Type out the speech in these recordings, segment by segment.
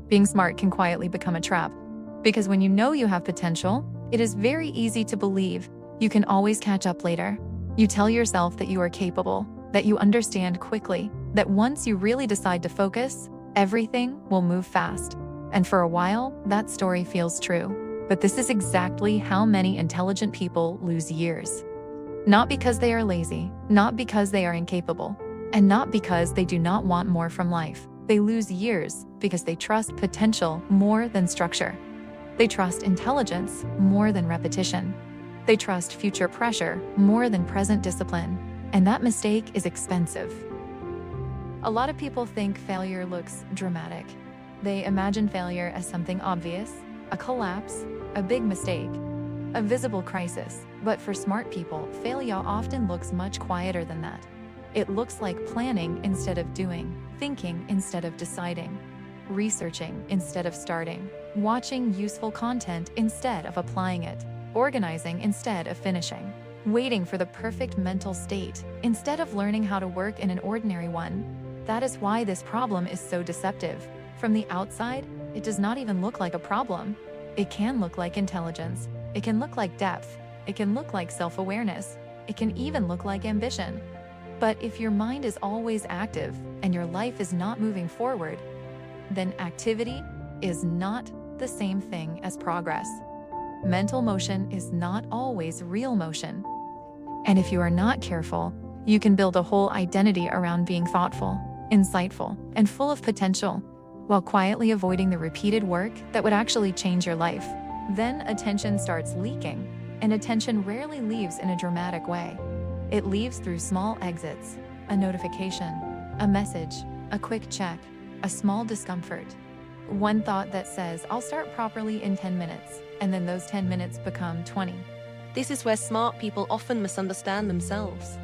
Being smart can quietly become a trap, because when you know you have potential, it is very easy to believe you can always catch up later. You tell yourself that you are capable, that you understand quickly, that once you really decide to focus, everything will move fast. And for a while, that story feels true. But this is exactly how many intelligent people lose years. Not because they are lazy, not because they are incapable, and not because they do not want more from life. They lose years because they trust potential more than structure. They trust intelligence more than repetition. They trust future pressure more than present discipline. And that mistake is expensive. A lot of people think failure looks dramatic. They imagine failure as something obvious, a collapse, a big mistake, a visible crisis. But for smart people, failure often looks much quieter than that. It looks like planning instead of doing, thinking instead of deciding, researching instead of starting, watching useful content instead of applying it, organizing instead of finishing, waiting for the perfect mental state instead of learning how to work in an ordinary one. That is why this problem is so deceptive. From the outside, it does not even look like a problem. It can look like intelligence. It can look like depth. It can look like self-awareness. It can even look like ambition. But if your mind is always active and your life is not moving forward, then activity is not the same thing as progress. Mental motion is not always real motion. And if you are not careful, you can build a whole identity around being thoughtful, insightful, and full of potential, while quietly avoiding the repeated work that would actually change your life. Then attention starts leaking, and attention rarely leaves in a dramatic way. It leaves through small exits, a notification, a message, a quick check, a small discomfort. One thought that says, I'll start properly in 10 minutes, and then those 10 minutes become 20. This is where smart people often misunderstand themselves.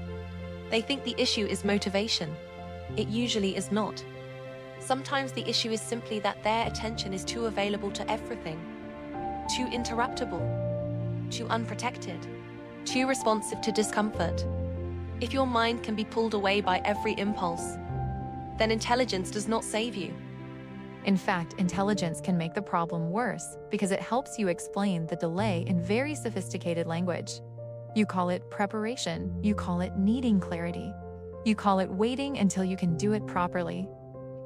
They think the issue is motivation. It usually is not. Sometimes the issue is simply that their attention is too available to everything, too interruptible, too unprotected, too responsive to discomfort. If your mind can be pulled away by every impulse, then intelligence does not save you. In fact, intelligence can make the problem worse because it helps you explain the delay in very sophisticated language. You call it preparation, you call it needing clarity, you call it waiting until you can do it properly.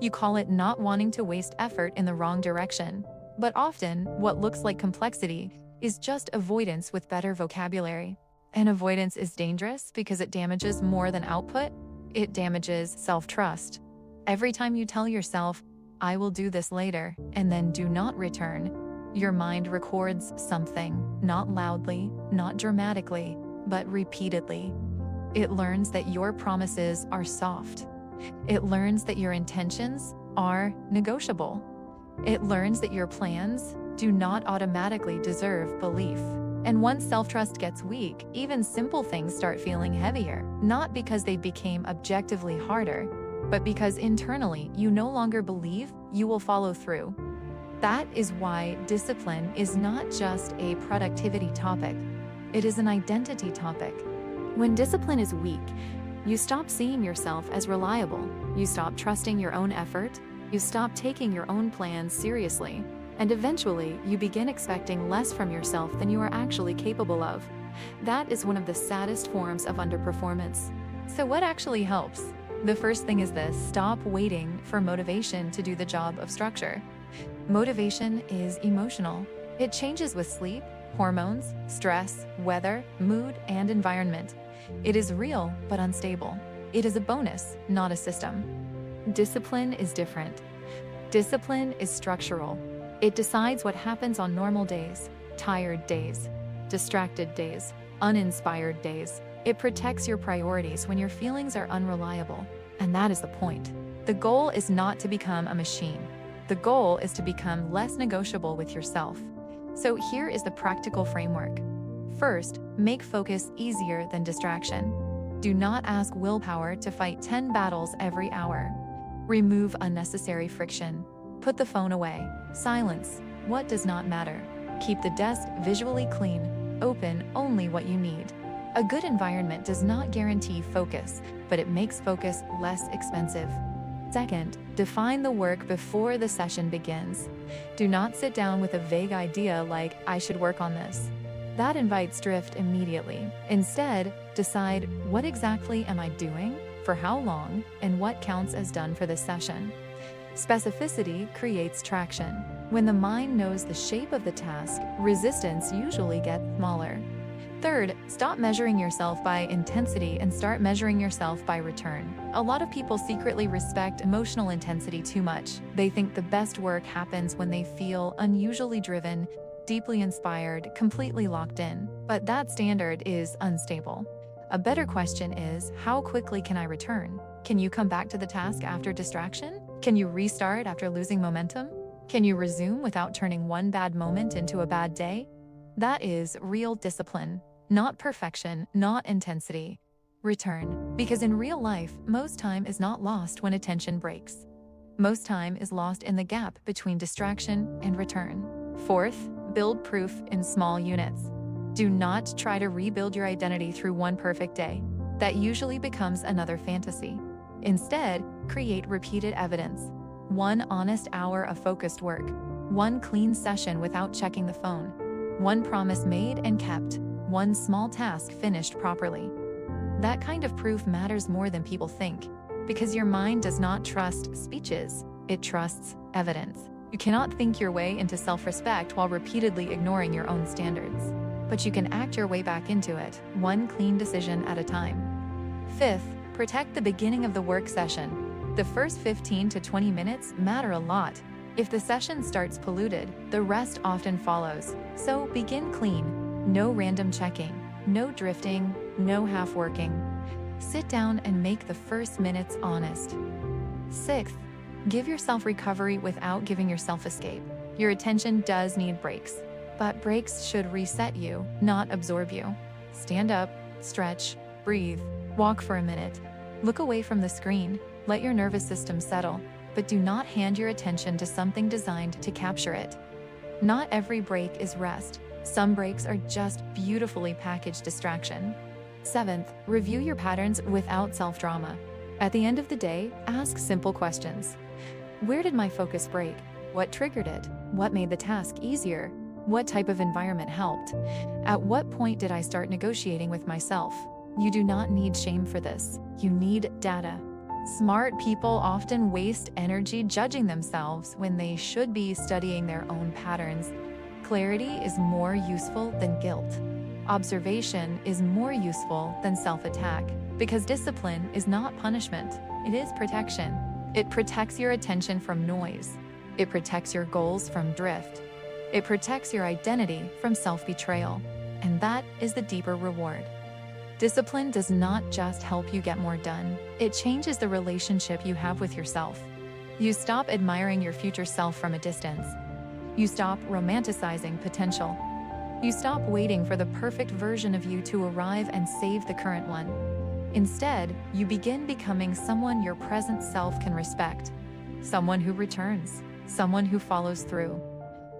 You call it not wanting to waste effort in the wrong direction. But often, what looks like complexity is just avoidance with better vocabulary. And avoidance is dangerous because it damages more than output. It damages self-trust. Every time you tell yourself, I will do this later, and then do not return, your mind records something, not loudly, not dramatically, but repeatedly. It learns that your promises are soft. It learns that your intentions are negotiable. It learns that your plans do not automatically deserve belief. And once self-trust gets weak, even simple things start feeling heavier, not because they became objectively harder, but because internally you no longer believe you will follow through. That is why discipline is not just a productivity topic. It is an identity topic. When discipline is weak, you stop seeing yourself as reliable. You stop trusting your own effort. You stop taking your own plans seriously. And eventually, you begin expecting less from yourself than you are actually capable of. That is one of the saddest forms of underperformance. So what actually helps? The first thing is this: stop waiting for motivation to do the job of structure. Motivation is emotional. It changes with sleep, hormones, stress, weather, mood, and environment. It is real but unstable. It is a bonus, not a system. Discipline is different. Discipline is structural. It decides what happens on normal days, tired days, distracted days, uninspired days. It protects your priorities when your feelings are unreliable. And that is the point. The goal is not to become a machine. The goal is to become less negotiable with yourself. So here is the practical framework. First, make focus easier than distraction. Do not ask willpower to fight 10 battles every hour. Remove unnecessary friction. Put the phone away. Silence what does not matter. Keep the desk visually clean. Open only what you need. A good environment does not guarantee focus, but it makes focus less expensive. Second, define the work before the session begins. Do not sit down with a vague idea like, I should work on this. That invites drift immediately. Instead, decide, what exactly am I doing, for how long, and what counts as done for this session. Specificity creates traction. When the mind knows the shape of the task, resistance usually gets smaller. Third, stop measuring yourself by intensity and start measuring yourself by return. A lot of people secretly respect emotional intensity too much. They think the best work happens when they feel unusually driven, deeply inspired, completely locked in. But that standard is unstable. A better question is, how quickly can I return? Can you come back to the task after distraction? Can you restart after losing momentum? Can you resume without turning one bad moment into a bad day? That is real discipline. Not perfection, not intensity. Return. Because in real life, most time is not lost when attention breaks. Most time is lost in the gap between distraction and return. Fourth, build proof in small units. Do not try to rebuild your identity through one perfect day. That usually becomes another fantasy. Instead, create repeated evidence. One honest hour of focused work. One clean session without checking the phone. One promise made and kept. One small task finished properly. That kind of proof matters more than people think, because your mind does not trust speeches, it trusts evidence. You cannot think your way into self-respect while repeatedly ignoring your own standards. But you can act your way back into it, one clean decision at a time. Fifth, protect the beginning of the work session. The first 15 to 20 minutes matter a lot. If the session starts polluted, the rest often follows. So begin clean. No random checking, no drifting, no half-working. Sit down and make the first minutes honest. Sixth, give yourself recovery without giving yourself escape. Your attention does need breaks, but breaks should reset you, not absorb you. Stand up, stretch, breathe, walk for a minute. Look away from the screen, let your nervous system settle, but do not hand your attention to something designed to capture it. Not every break is rest. Some breaks are just beautifully packaged distraction. Seventh, review your patterns without self-drama. At the end of the day, ask simple questions. Where did my focus break? What triggered it? What made the task easier? What type of environment helped? At what point did I start negotiating with myself? You do not need shame for this. You need data. Smart people often waste energy judging themselves when they should be studying their own patterns. Clarity is more useful than guilt. Observation is more useful than self-attack, because discipline is not punishment, it is protection. It protects your attention from noise. It protects your goals from drift. It protects your identity from self-betrayal. And that is the deeper reward. Discipline does not just help you get more done, it changes the relationship you have with yourself. You stop admiring your future self from a distance. You stop romanticizing potential. You stop waiting for the perfect version of you to arrive and save the current one. Instead, you begin becoming someone your present self can respect. Someone who returns. Someone who follows through.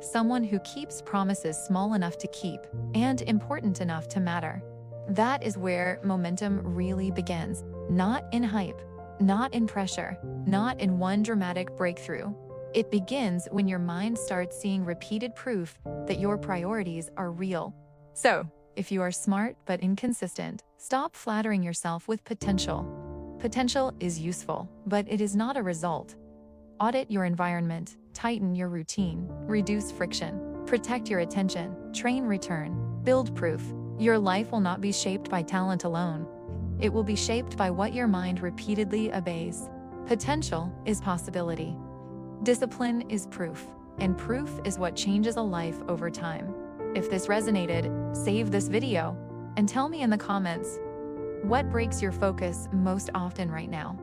Someone who keeps promises small enough to keep and important enough to matter. That is where momentum really begins. Not in hype, not in pressure, not in one dramatic breakthrough. It begins when your mind starts seeing repeated proof that your priorities are real. So, if you are smart but inconsistent, stop flattering yourself with potential. Potential is useful, but it is not a result. Audit your environment, tighten your routine, reduce friction, protect your attention, train return, build proof. Your life will not be shaped by talent alone. It will be shaped by what your mind repeatedly obeys. Potential is possibility. Discipline is proof, and proof is what changes a life over time. If this resonated, save this video and tell me in the comments, what breaks your focus most often right now?